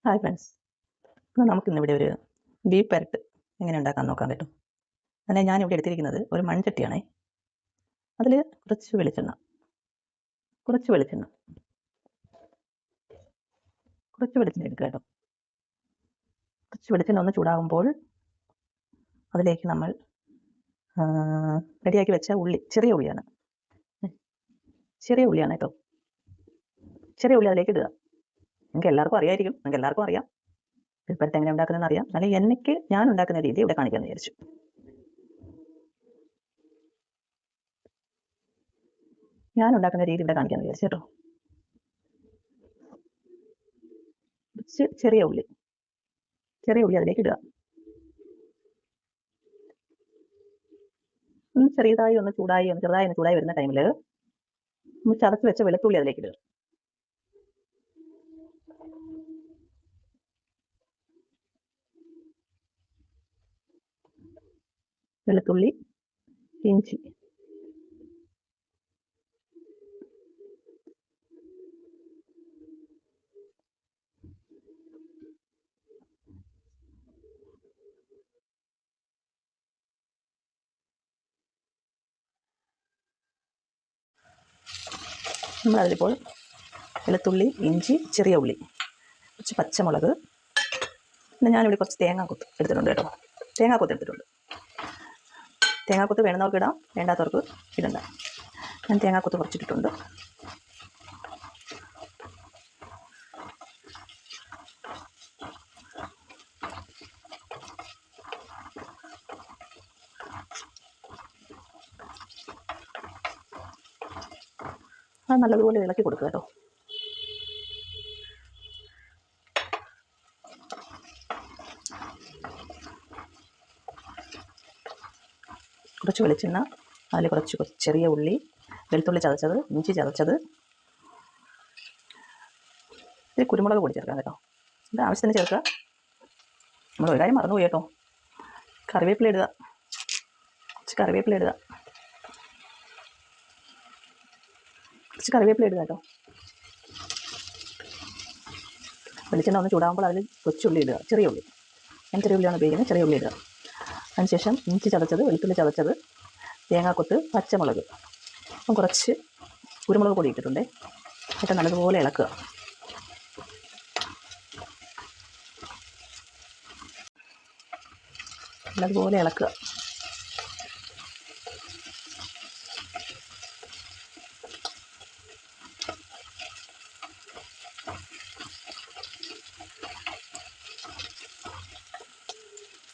Hi friends, ഇന്ന് നമുക്കിന്നിവിടെ ഒരു beef പെരട്ട് എങ്ങനെ ഉണ്ടാക്കാൻ നോക്കാൻ പറ്റും. അങ്ങനെ ഞാനിവിടെ എടുത്തിരിക്കുന്നത് ഒരു മൺചട്ടിയാണേ. അതിൽ കുറച്ച് വെളിച്ചെണ്ണ എടുക്കുക കേട്ടോ. കുറച്ച് വെളിച്ചെണ്ണ ഒന്ന് ചൂടാകുമ്പോൾ അതിലേക്ക് നമ്മൾ റെഡിയാക്കി വെച്ച ഉള്ളി, ചെറിയ ഉള്ളിയാണ് കേട്ടോ. ചെറിയ ഉള്ളി അതിലേക്ക് ഇടുക. നിങ്ങൾക്ക് എല്ലാവർക്കും അറിയാം ബീഫ് പെരട്ട് എങ്ങനെ ഉണ്ടാക്കുന്നതെന്ന് അറിയാം. അല്ലെങ്കിൽ ഞാൻ ഉണ്ടാക്കുന്ന രീതി ഇവിടെ കാണിക്കാമെന്ന് വിചാരിച്ചു. കേട്ടോ. ചെറിയ ഉള്ളി അതിലേക്ക് ഇടുക. ചെറുതായി ഒന്ന് ചൂടായി വരുന്ന ടൈമിൽ നമ്മൾ ചതച്ച് വെച്ച വെളുത്തുള്ളി അതിലേക്ക് ഇടുക. വെളുത്തുള്ളി, ഇഞ്ചി, നമ്മളതിലിപ്പോൾ വെളുത്തുള്ളി, ഇഞ്ചി, ചെറിയ ഉള്ളി, കുറച്ച് പച്ചമുളക്, പിന്നെ ഞാനിവിടെ കുറച്ച് തേങ്ങാക്കൊത്ത് എടുത്തിട്ടുണ്ട് കേട്ടോ. തേങ്ങാക്കൊത്ത് വേണമെന്നവർക്ക് ഇടാം, വേണ്ടാത്തവർക്ക് ഇടണ്ട. ഞാൻ തേങ്ങാക്കൊത്ത് കുറച്ചിട്ടിട്ടുണ്ട്. അത് നല്ലതുപോലെ ഇളക്കി കൊടുക്കുക കേട്ടോ. കുറച്ച് വെളിച്ചെണ്ണ, അതിൽ കുറച്ച് ചെറിയ ഉള്ളി, വെളുത്തുള്ളി ചതച്ചത്, ഇഞ്ചി ചതച്ചത്, ഇത് കുരുമുളക് പൊടി ചേർക്കാം കേട്ടോ. ഇത് ആവശ്യത്തിന് ചേർക്കുക. നമ്മൾ ഒരു കാര്യം മറന്നുപോയി കേട്ടോ, കറിവേപ്പില ഇടുക. കേട്ടോ. വെളിച്ചെണ്ണ ഒന്ന് ചൂടാകുമ്പോൾ അതിൽ കൊച്ചുള്ളി ഇടുക, ചെറിയ ഉള്ളി. ഞാൻ ചെറിയ ഉള്ളിയാണ് ഉപയോഗിക്കുന്നത്, ചെറിയ ഉള്ളി ഇടുക. അതിനുശേഷം ഇഞ്ചി ചതച്ചത്, വെളുത്തുള്ളി ചതച്ചത്, തേങ്ങാക്കൊത്ത്, പച്ചമുളക്, അപ്പം കുറച്ച് കുരുമുളക് പൊടി ഇട്ടിട്ടുണ്ട്. എന്നിട്ട് നല്ലതുപോലെ ഇളക്കുക.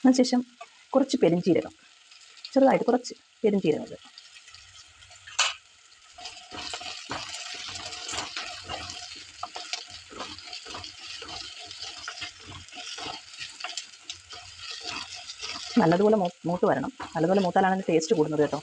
അതിനുശേഷം കുറച്ച് പെരുംജീരകം, ചെറുതായിട്ട് കുറച്ച് പെരുംജീരകം ഇടുക. നല്ലതുപോലെ മൂത്ത് വരണം. നല്ലതുപോലെ മൂത്താലാണ് ടേസ്റ്റ് കൂടുന്നത് കേട്ടോ.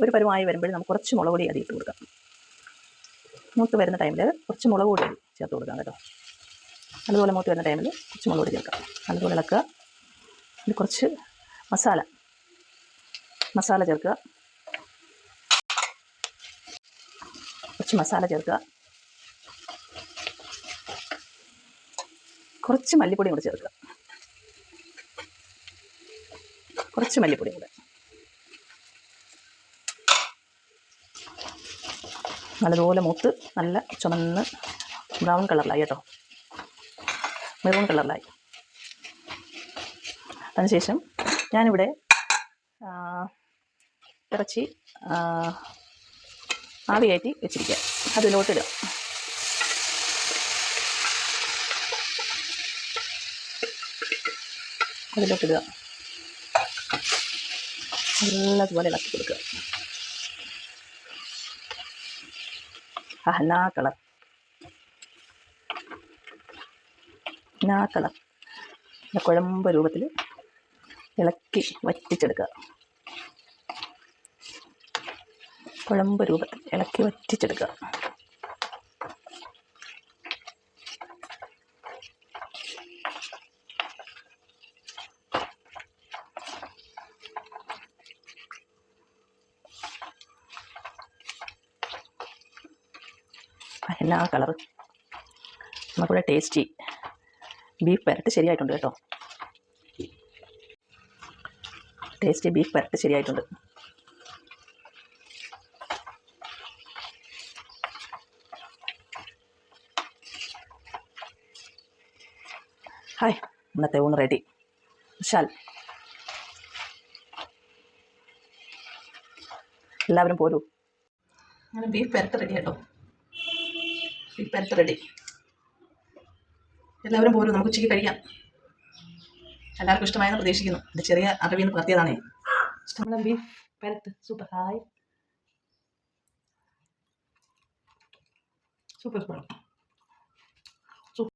ഒരു പരുവമായി വരുമ്പോൾ നമുക്ക് കുറച്ച് മുളക് പൊടി അരി ഇട്ട് കൊടുക്കാം. മൂത്ത് വരുന്ന ടൈമിൽ കുറച്ച് മുളക് പൊടി ചേർത്ത് കൊടുക്കാം കേട്ടോ. അതുപോലെ മൂത്ത് വരുന്ന ടൈമിൽ കുറച്ച് മുളക് പൊടി ചേർക്കാം. അതുപോലെ ഇളക്കുക. ഇത് കുറച്ച് മസാല ചേർക്കുക. കുറച്ച് മല്ലിപ്പൊടിയും കൂടെ ചേർക്കുക. നല്ലതുപോലെ മൂത്ത് നല്ല ചുമന്ന് ബ്രൗൺ കളറിലായി കേട്ടോ, മെറൂൺ കളറിലായി. അതിനുശേഷം ഞാനിവിടെ ഇറച്ചി ആവി കയറ്റി വെച്ചിരിക്കുക. അതിലോട്ടിടുക. നല്ലതുപോലെ ഇളക്കി കൊടുക്കുക. ഹന കളർ പിന്നെ ആ കളർ കുഴമ്പ് രൂപത്തിൽ ഇളക്കി വറ്റിച്ചെടുക്കുക. കുഴമ്പ് രൂപത്തിൽ ഇളക്കി വറ്റിച്ചെടുക്കുക. എന്നാ കളറ്. നമുക്കിവിടെ ടേസ്റ്റി ബീഫ് പെരട്ട് ശരിയായിട്ടുണ്ട് കേട്ടോ. ടേസ്റ്റി ബീഫ് പെരട്ട് ശരിയായിട്ടുണ്ട്. ഹായ്, ഇന്നത്തെ ഊണ് റെഡി. വിശാൽ, എല്ലാവരും പോരൂ. അങ്ങനെ ബീഫ് പെരട്ട് റെഡി കേട്ടോ. ബീഫ് പെരട്ട് റെഡി. എല്ലാവരും പോരൂ, നമുക്ക് ഉച്ചയ്ക്ക് കഴിക്കാം. എല്ലാവർക്കും ഇഷ്ടമായെന്ന് പ്രതീക്ഷിക്കുന്നു. എൻ്റെ ചെറിയ അറിവിൽ നിന്ന് പകർത്തിയതാണേ. ഇഷ്ടമുള്ള ബീഫ് പെരട്ട് സൂപ്പർ. Hi, super.